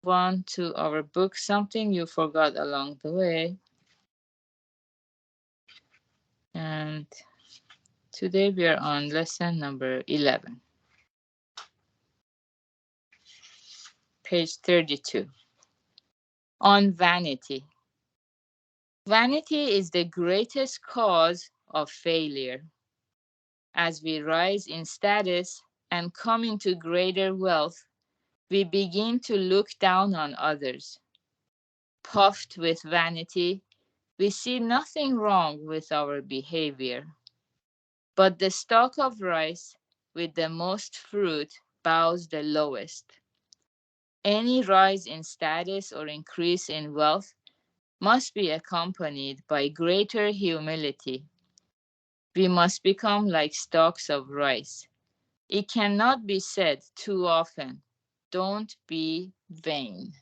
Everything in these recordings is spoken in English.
on to our book, Something You Forgot Along the Way. And today we are on lesson number 11, page 32, on vanity. Vanity is the greatest cause of failure. As we rise in status and come into greater wealth, we begin to look down on others. Puffed with vanity, we see nothing wrong with our behavior. But the stalk of rice with the most fruit bows the lowest. Any rise in status or increase in wealth must be accompanied by greater humility. We must become like stalks of rice. It cannot be said too often, don't be vain.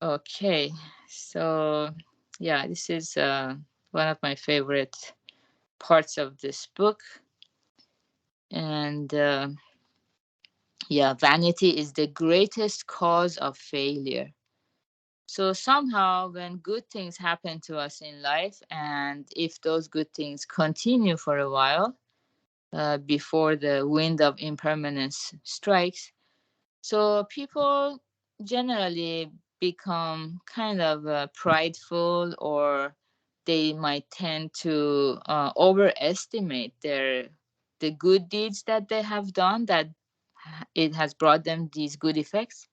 Okay, so yeah, this is one of my favorite parts of this book. And yeah, vanity is the greatest cause of failure. So somehow, when good things happen to us in life, and if those good things continue for a while before the wind of impermanence strikes, so people generally become kind of prideful, or they might tend to overestimate the good deeds that they have done, that it has brought them these good effects.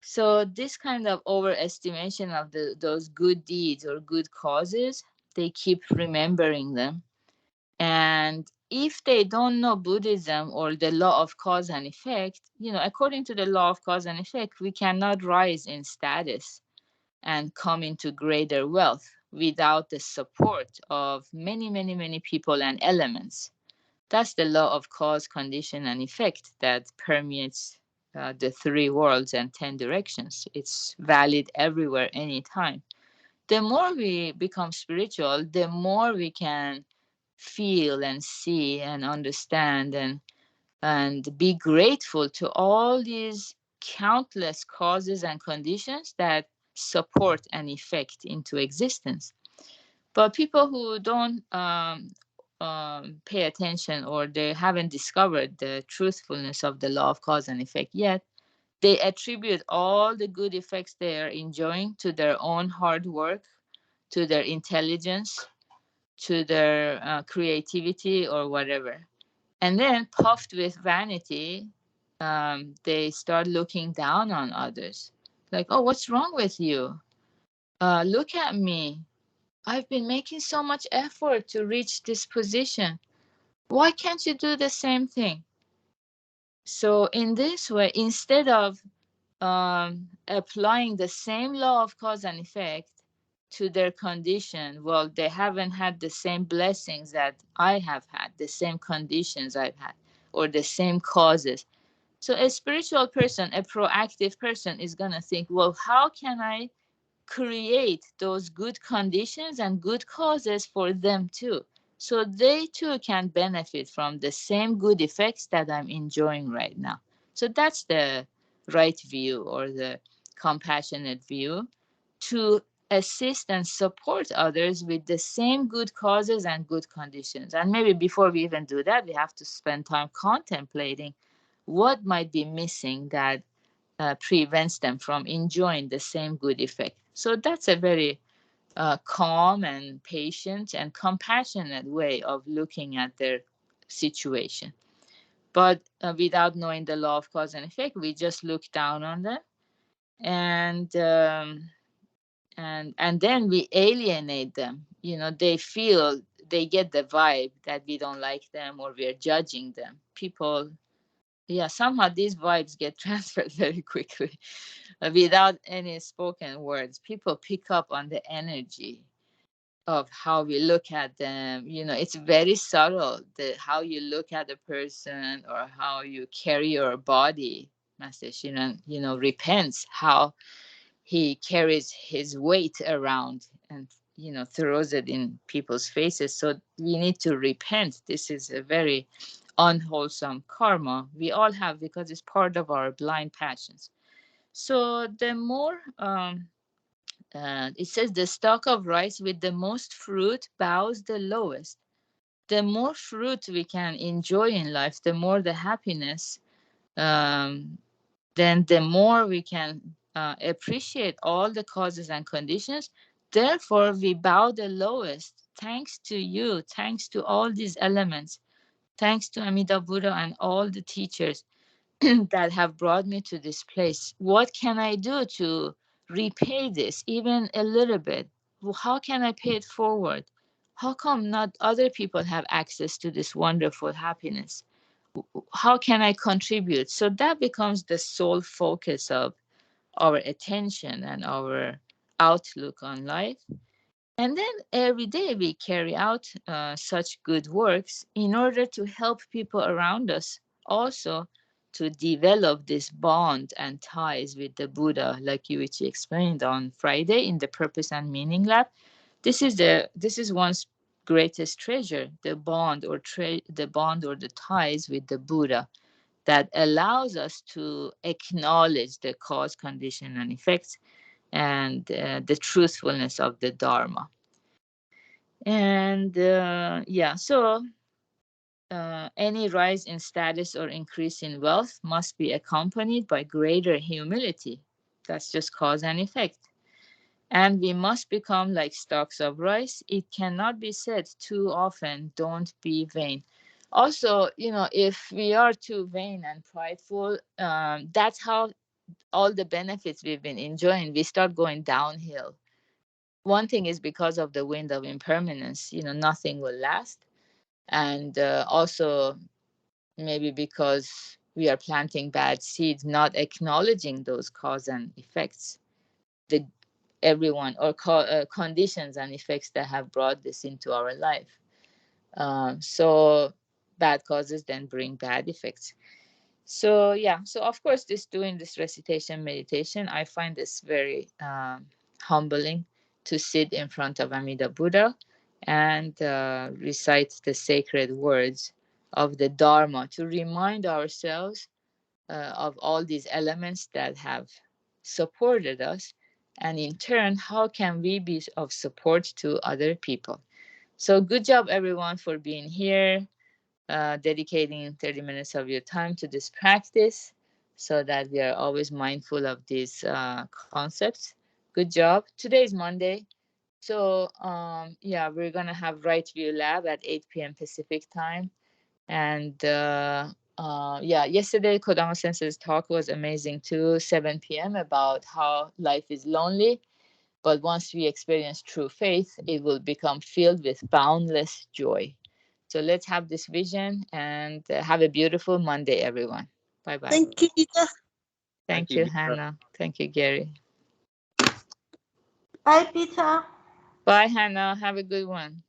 So this kind of overestimation of those good deeds or good causes, they keep remembering them. And if they don't know Buddhism or the law of cause and effect, according to the law of cause and effect, we cannot rise in status and come into greater wealth without the support of many, many, many people and elements. That's the law of cause, condition, and effect that permeates the three worlds and 10 directions. It's valid everywhere, anytime. The more we become spiritual, the more we can feel and see and understand and be grateful to all these countless causes and conditions that support an effect into existence. But people who don't pay attention, or they haven't discovered the truthfulness of the law of cause and effect yet, they attribute all the good effects they are enjoying to their own hard work, to their intelligence, to their creativity, or whatever. And then, puffed with vanity, they start looking down on others. Like, oh, what's wrong with you? Look at me. I've been making so much effort to reach this position. Why can't you do the same thing? So in this way, instead of applying the same law of cause and effect to their condition, well, they haven't had the same blessings that I have had, the same conditions I've had, or the same causes. So a spiritual person, a proactive person, is going to think, well, how can I create those good conditions and good causes for them too, so they too can benefit from the same good effects that I'm enjoying right now. So that's the right view, or the compassionate view, to assist and support others with the same good causes and good conditions. And maybe before we even do that, we have to spend time contemplating what might be missing that prevents them from enjoying the same good effect. So that's a very calm and patient and compassionate way of looking at their situation. But without knowing the law of cause and effect, we just look down on them, and and then we alienate them. They feel, they get the vibe that we don't like them, or we're judging them. People, yeah, somehow these vibes get transferred very quickly without any spoken words. People pick up on the energy of how we look at them. It's very subtle, how you look at a person, or how you carry your body. Master Shiran, repents how he carries his weight around, and throws it in people's faces. So we need to repent. This is a very unwholesome karma we all have, because it's part of our blind passions. So the more it says the stalk of rice with the most fruit bows the lowest. The more fruit we can enjoy in life, the more the happiness, um, then the more we can appreciate all the causes and conditions. Therefore, we bow the lowest. Thanks to you, thanks to all these elements, thanks to Amida Buddha and all the teachers that have brought me to this place. What can I do to repay this, even a little bit? How can I pay it forward? How come not other people have access to this wonderful happiness? How can I contribute? So that becomes the sole focus of our attention and our outlook on life. And then every day we carry out such good works in order to help people around us also to develop this bond and ties with the Buddha, like Yuichi explained on Friday in the Purpose and Meaning Lab. This is one's greatest treasure, the bond or the ties with the Buddha that allows us to acknowledge the cause, condition, and effects and the truthfulness of the Dharma. And any rise in status or increase in wealth must be accompanied by greater humility. That's just cause and effect. And we must become like stalks of rice. It cannot be said too often, don't be vain. Also, if we are too vain and prideful, that's how all the benefits we've been enjoying, we start going downhill. One thing is because of the wind of impermanence, nothing will last. And also, maybe because we are planting bad seeds, not acknowledging those cause and effects, the everyone or conditions and effects that have brought this into our life. So bad causes then bring bad effects. So of course, doing this recitation meditation, I find this very humbling to sit in front of Amida Buddha and recite the sacred words of the Dharma to remind ourselves of all these elements that have supported us, and in turn, how can we be of support to other people? So good job, everyone, for being here, dedicating 30 minutes of your time to this practice so that we are always mindful of these concepts. Good job. Today is Monday. So, we're going to have Right View Lab at 8 p.m. Pacific time. And yesterday, Kodama Sensei's talk was amazing too, 7 p.m., about how life is lonely. But once we experience true faith, it will become filled with boundless joy. So let's have this vision and have a beautiful Monday, everyone. Bye bye. Thank you, Tita. Thank you, Hannah. Thank you, Gary. Bye, Tita. Bye, Hannah. Have a good one.